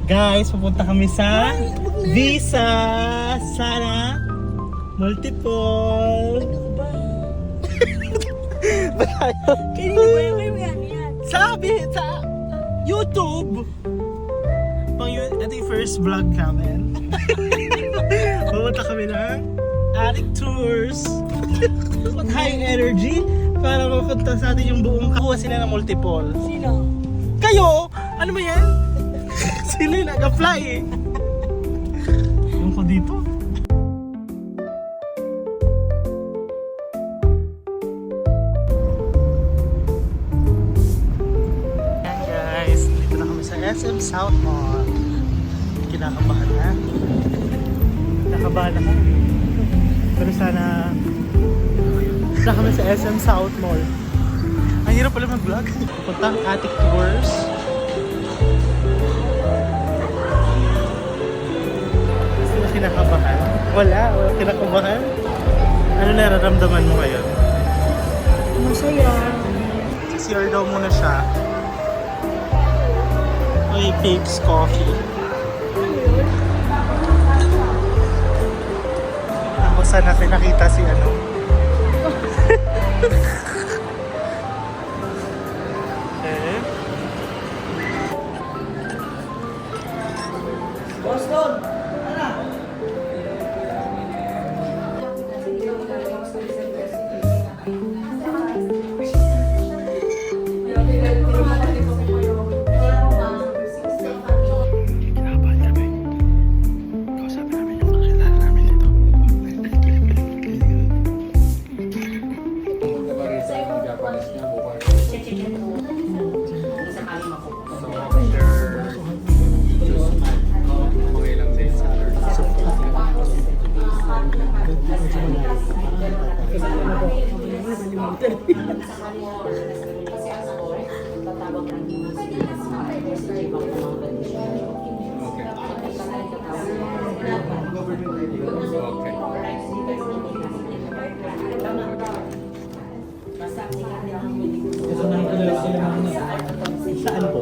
Guys, pupunta kami sa Visa Sara Multiple. Kanina ba yung yan? Sabi sa YouTube. Ito yung first vlog namin. Pupunta kami ng Attic Tours. High energy para mapunta sa atin yung buong kakuha sila ng multiple. Sino? Kayo? Ano ba yan? Sila yung nag-apply eh. Yung ko dito. Ayan guys, dito na kami sa SM South Mall. Kinakabahan na. Kinakabahan ako. Pero sana kami sa SM South Mall. Ang hirap pala mag-vlog. Punta ang Attic Tours. Sino kinakabahan? Wala kinakabahan. Ano nararamdaman mo ngayon? Masaya. CR daw muna siya. May Babes Coffee. Ako sana nakita si ano. Okay. Boston! Kinabahan kami. Kausapin namin yung kakilala namin dito. Saan po?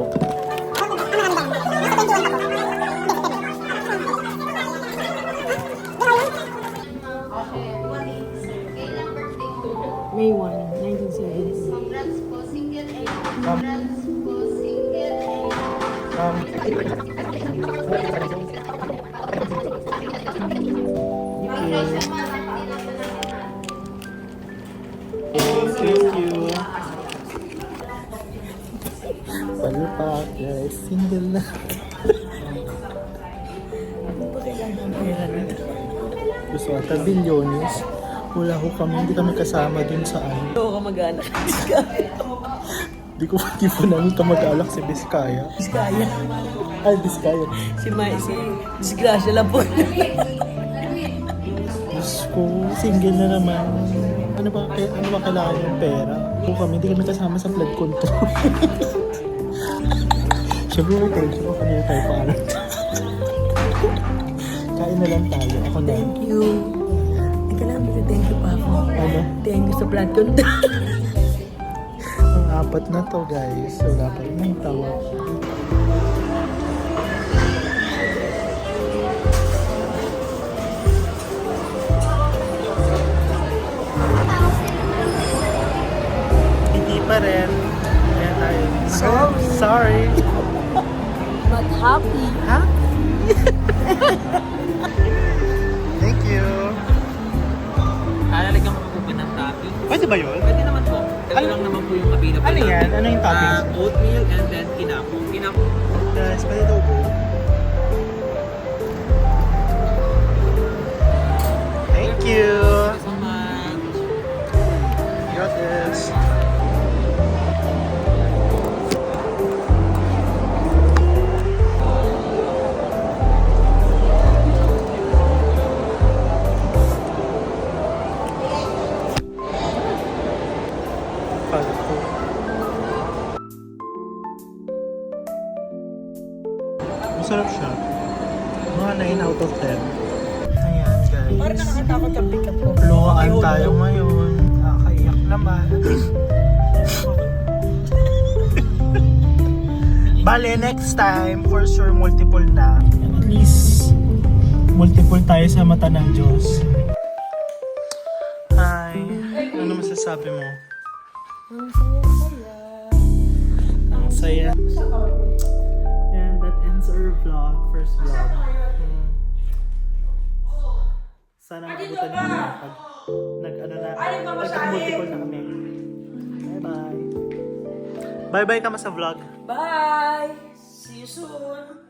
May 1, 1970. Congrats po, single A. Congrats po, single A. Thank you. Palupak guys, single na. Gusto ata bilyones. Wala ko kami, hindi kami kasama dun sa ano. Oo ka mag-anak. Di ko namin kamag-alak si Biskaya. Biskaya. Ay, Biskaya. Si Disgrasya lang po. Diyos ko, single na naman. Ano ba kailangan yung pera? Kung kami, hindi kami kasama sa flood control. Siyempre, kanina tayo paano. Kain na lang tayo. Ako na. Thank you. Teka lang, thank you pa ako. Ano? Thank you sa blood control. Ang apat na to guys. Wala pa rin yung tawag. Hindi pa rin. Kaya tayo. Sorry. But happy. Ha? Thank you. Lalagyan ko po ba ng topping? Pwede ba yun? Pwede naman po. Ito Ano- lang naman po yung available Ano yan? Ano yung toppings? Oatmeal and then kinako. Kinako. Guys, pwede daw po. Thank you. So much. Got this. Masarap siya. Mga 9 out of 10. Ayan guys. Parang nakakatakot ang pick-up ko. Luhaan tayo ngayon. Nakakaiyak naman. Bale, next time, for sure, multiple na. At least, multiple tayo sa mata ng Diyos. Hi, ano masasabi mo? Ang saya. And that ends our vlog, first vlog. Sana makabutan niyo na pag nag-multiple na kami. Bye-bye. Bye-bye ka ma sa vlog. Bye! See you soon!